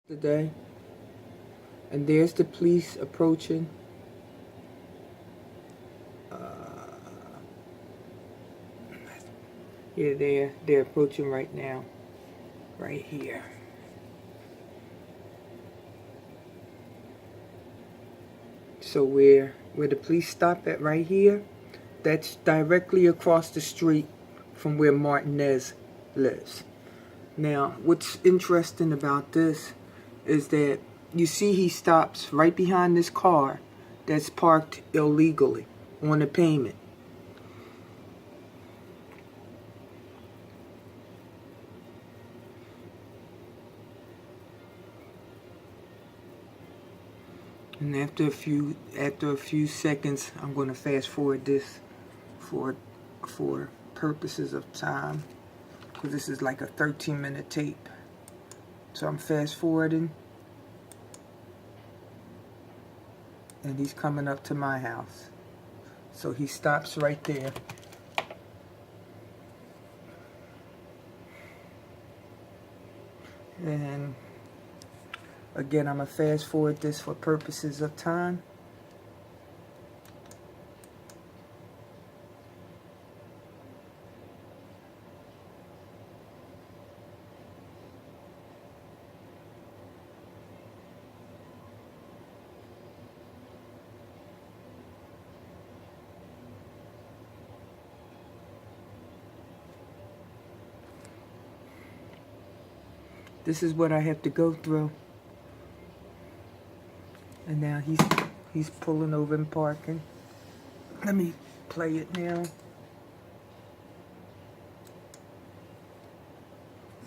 today, and there's the police approaching. Yeah, they're approaching right now, right here. So where the police stop at right here, that's directly across the street from where Martinez lives. Now, what's interesting about this is that you see he stops right behind this car that's parked illegally on the pavement. And after a few seconds, I'm going to fast forward this for purposes of time, because this is like a 13-minute tape. So I'm fast forwarding, and he's coming up to my house. So he stops right there. And again, I'm going to fast forward this for purposes of time. This is what I have to go through. And now he's pulling over and parking. Let me play it now.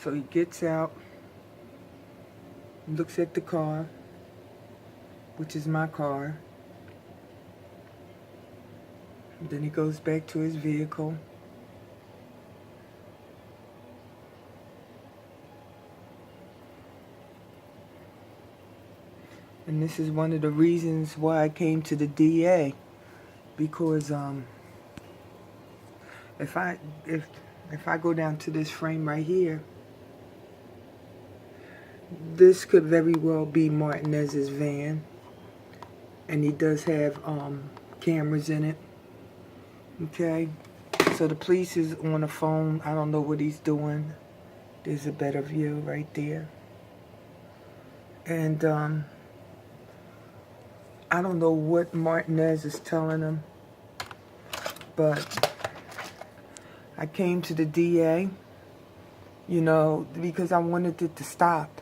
So he gets out, looks at the car, which is my car. Then he goes back to his vehicle. And this is one of the reasons why I came to the DA, because if I go down to this frame right here, this could very well be Martinez's van, and he does have cameras in it. Okay, so the police is on the phone. I don't know what he's doing. There's a better view right there, and I don't know what Martinez is telling him, but I came to the DA, you know, because I wanted it to stop,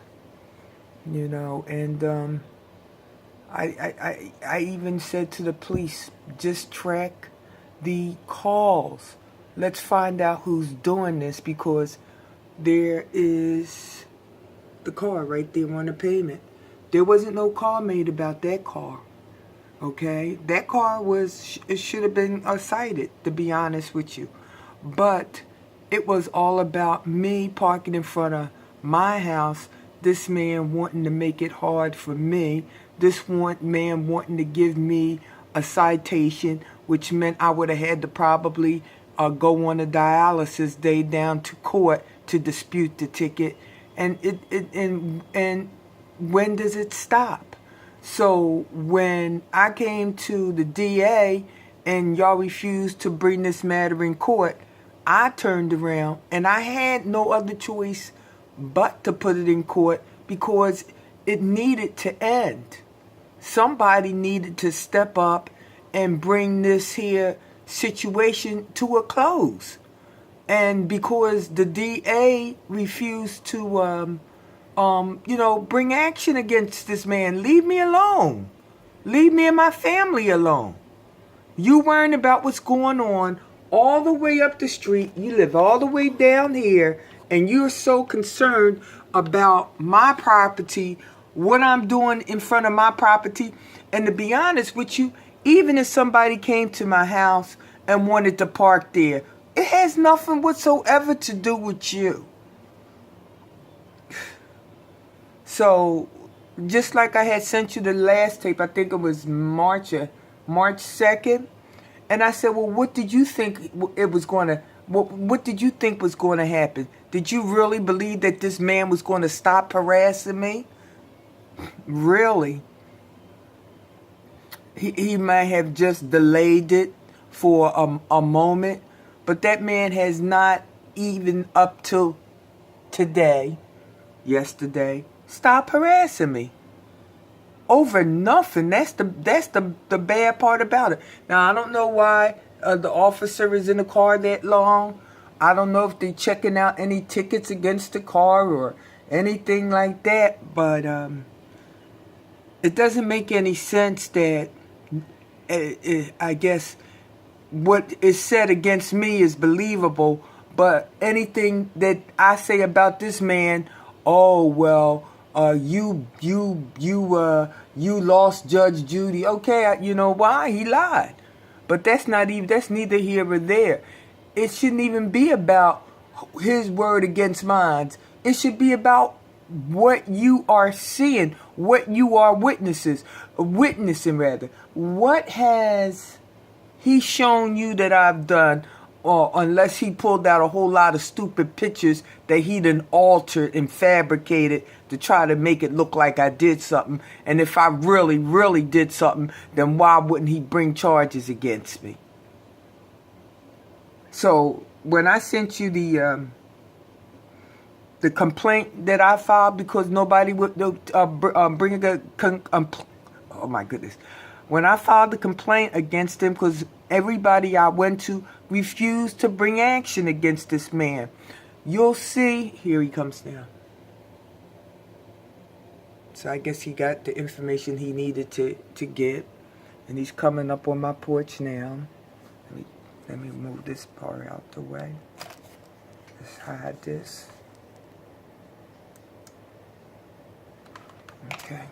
you know, and I even said to the police, just track the calls. Let's find out who's doing this, because there is the car right there on the pavement. There wasn't no call made about that car. Okay, that car it should have been cited, to be honest with you. But it was all about me parking in front of my house, this man wanting to make it hard for me, this man wanting to give me a citation, which meant I would have had to probably go on a dialysis day down to court to dispute the ticket. And and when does it stop? So when I came to the DA and y'all refused to bring this matter in court, I turned around and I had no other choice but to put it in court, because it needed to end. Somebody needed to step up and bring this here situation to a close. And because the DA refused to bring action against this man. Leave me alone. Leave me and my family alone. You worrying about what's going on all the way up the street. You live all the way down here, and you're so concerned about my property, what I'm doing in front of my property. And to be honest with you, even if somebody came to my house and wanted to park there, it has nothing whatsoever to do with you. So, just like I had sent you the last tape, I think it was March 2nd, and I said, well, what did you think it was going to, what did you think was going to happen? Did you really believe that this man was going to stop harassing me? really, he might have just delayed it for a moment, but that man has not, even up to today, yesterday, stop harassing me over nothing. That's the bad part about it. Now I don't know why the officer is in the car that long. I don't know if they're checking out any tickets against the car or anything like that. But it doesn't make any sense that I guess what is said against me is believable, but anything that I say about this man, oh well, you lost Judge Judy. Okay, you know why? He lied, but that's neither here or there. It shouldn't even be about his word against mine. It should be about what you are seeing, what you are witnessing rather. What has he shown you that I've done, or unless he pulled out a whole lot of stupid pictures that he done altered and fabricated to try to make it look like I did something. And if I really, really did something, then why wouldn't he bring charges against me? So when I sent you the complaint that I filed because nobody would bring oh my goodness. When I filed the complaint against him because everybody I went to refused to bring action against this man, you'll see, here he comes now. So I guess he got the information he needed to get, and he's coming up on my porch now. Let me move this part out the way. Let's hide this. Okay.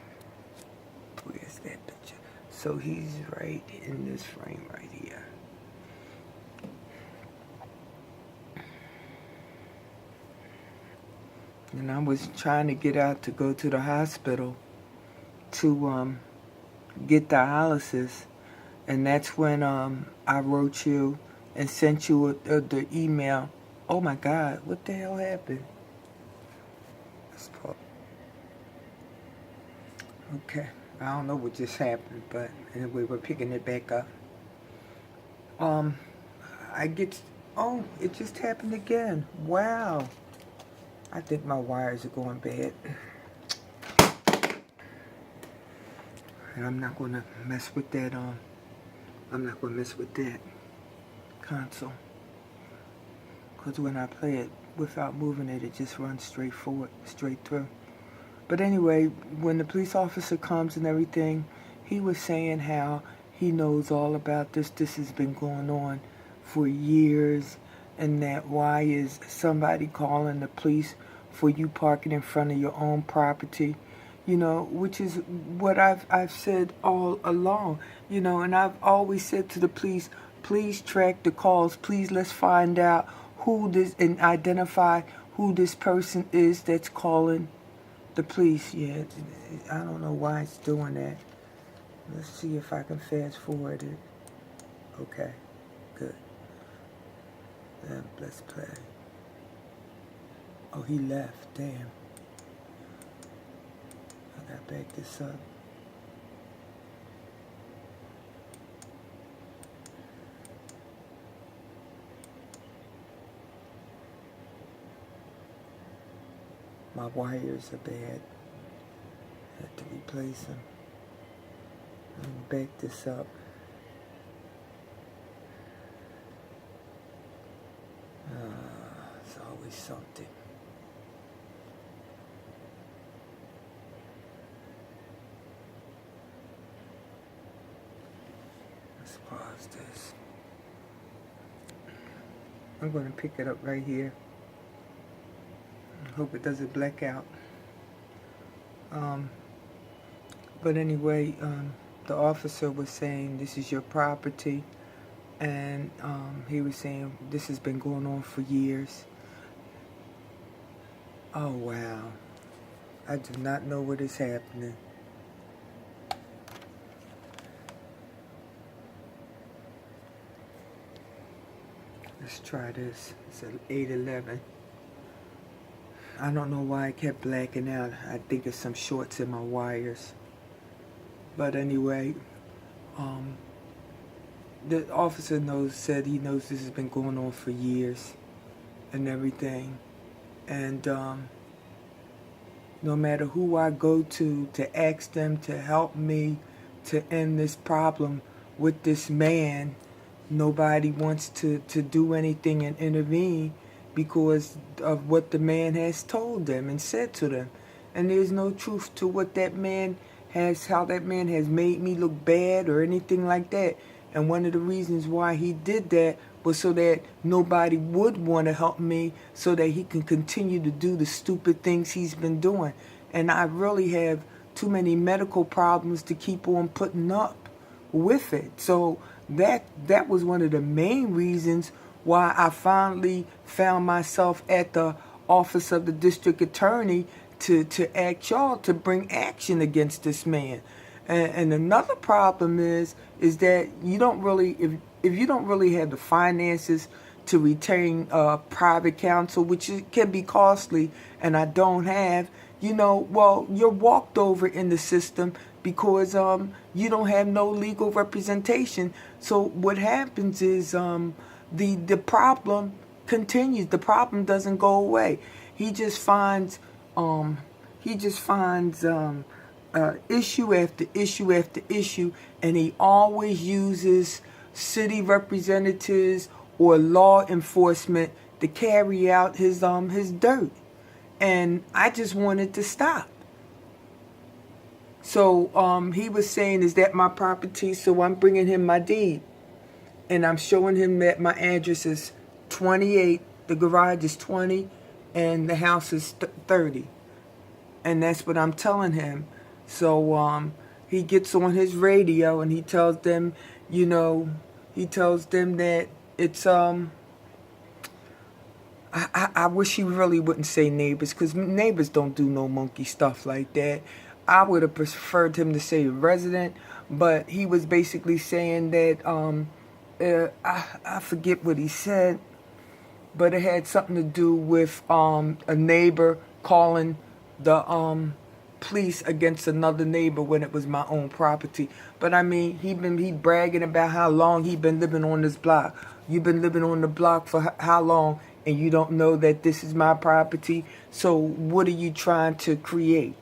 Where's that picture? So he's right in this frame right here. And I was trying to get out to go to the hospital to get dialysis. And that's when I wrote you and sent you the email. Oh my God, what the hell happened? Let's pause. Okay, I don't know what just happened, but anyway, we're picking it back up. Oh, it just happened again. Wow. I think my wires are going bad. And I'm not gonna mess with that, I'm not gonna mess with that console. Because when I play it without moving it, it just runs straight forward, straight through. But anyway, when the police officer comes and everything, he was saying how he knows all about this. This has been going on for years, and that why is somebody calling the police for you parking in front of your own property? You know, which is what I've said all along. You know, and I've always said to the police, please track the calls. Please let's find out who this and identify who this person is that's calling the police. Yeah, I don't know why it's doing that. Let's see if I can fast forward it. Okay, good. Then let's play. Oh, he left. Damn. I gotta back this up. My wires are bad. I have to replace them. Let me back this up. It's always something. Let's pause this. I'm going to pick it up right here. I hope it doesn't black out. But anyway, the officer was saying this is your property, and he was saying this has been going on for years. Oh wow, I do not know what is happening. Let's try this. It's at 8:11. I don't know why I kept blacking out. I think it's some shorts in my wires. But anyway, um, the officer said he knows this has been going on for years and everything. And no matter who I go to ask them to help me to end this problem with this man, nobody wants to do anything and intervene because of what the man has told them and said to them. And there's no truth to what that man how that man has made me look bad or anything like that. And one of the reasons why he did that was so that nobody would want to help me, so that he can continue to do the stupid things he's been doing. And I really have too many medical problems to keep on putting up with it. So that was one of the main reasons why I finally found myself at the office of the district attorney to ask y'all to bring action against this man. And another problem is that you don't really, if you don't really have the finances to retain private counsel, which can be costly, and I don't have, well, you're walked over in the system because you don't have no legal representation. So what happens is the problem continues. The problem doesn't go away. He just finds issue after issue after issue, and he always uses city representatives or law enforcement to carry out his dirt. And I just wanted to stop. So he was saying, is that my property? So I'm bringing him my deed. And I'm showing him that my address is 28, the garage is 20, and the house is 30. And that's what I'm telling him. So he gets on his radio and he tells them, that it's I wish he really wouldn't say neighbors, because neighbors don't do no monkey stuff like that. I would have preferred him to say resident, but he was basically saying that I forget what he said, but it had something to do with a neighbor calling the police against another neighbor when it was my own property. But I mean, he bragging about how long he been living on this block. You've been living on the block for how long, and you don't know that this is my property? So what are you trying to create?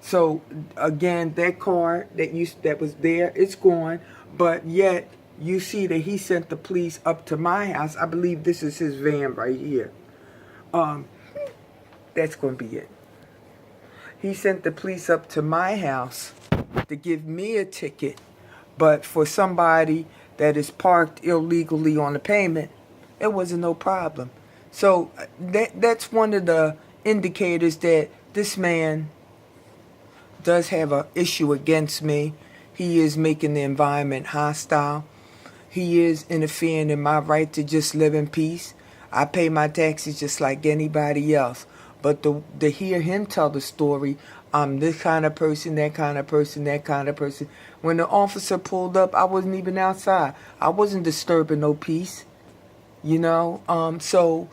So again, that car that was there, it's gone, but yet you see that he sent the police up to my house. I believe this is his van right here. That's going to be it. He sent the police up to my house to give me a ticket, but for somebody that is parked illegally on the pavement, it wasn't no problem. So that's one of the indicators that this man does have an issue against me. He is making the environment hostile. He is interfering in my right to just live in peace. I pay my taxes just like anybody else. But to hear him tell the story, I'm this kind of person, that kind of person, that kind of person. When the officer pulled up, I wasn't even outside. I wasn't disturbing no peace, So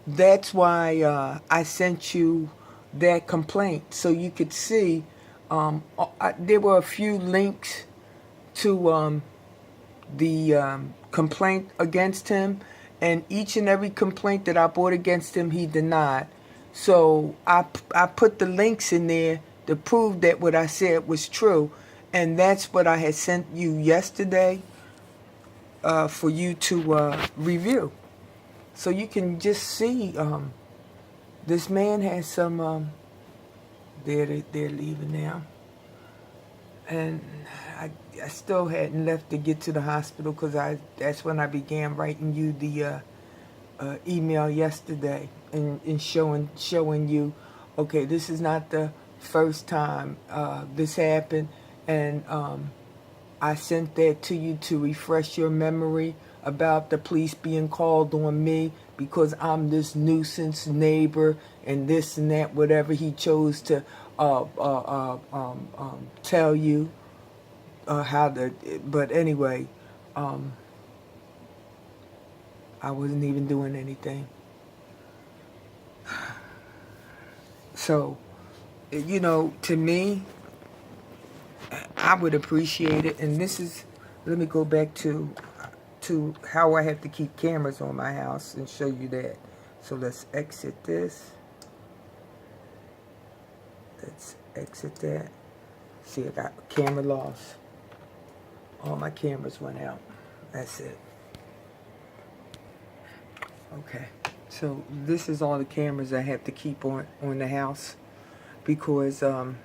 that's why I sent you that complaint, so you could see. There were a few links to the complaint against him, and each and every complaint that I brought against him, he denied. So I put the links in there to prove that what I said was true, and that's what I had sent you yesterday for you to review. So you can just see this man has some. They're leaving now, and I still hadn't left to get to the hospital because that's when I began writing you the email yesterday and showing you, okay, this is not the first time this happened, and I sent that to you to refresh your memory about the police being called on me because I'm this nuisance neighbor and this and that, whatever he chose to tell you how to. But anyway, I wasn't even doing anything. So, you know, to me, I would appreciate it. And this is, let me go back to how I have to keep cameras on my house and show you that. So let's exit this. Let's exit that. See, I got camera loss. All my cameras went out. That's it. Okay. So this is all the cameras I have to keep on the house because of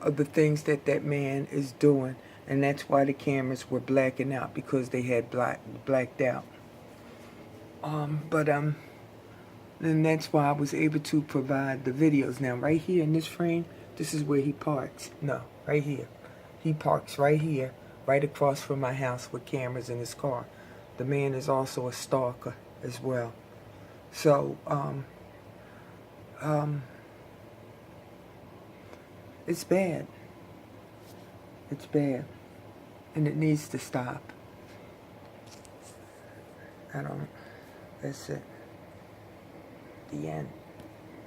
the things that man is doing. And that's why the cameras were blacking out, because they had blacked out. And that's why I was able to provide the videos. Now, right here in this frame, this is where he parks. No, right here. He parks right here, right across from my house with cameras in his car. The man is also a stalker as well. So, it's bad. It's bad. And it needs to stop. That's it. The end.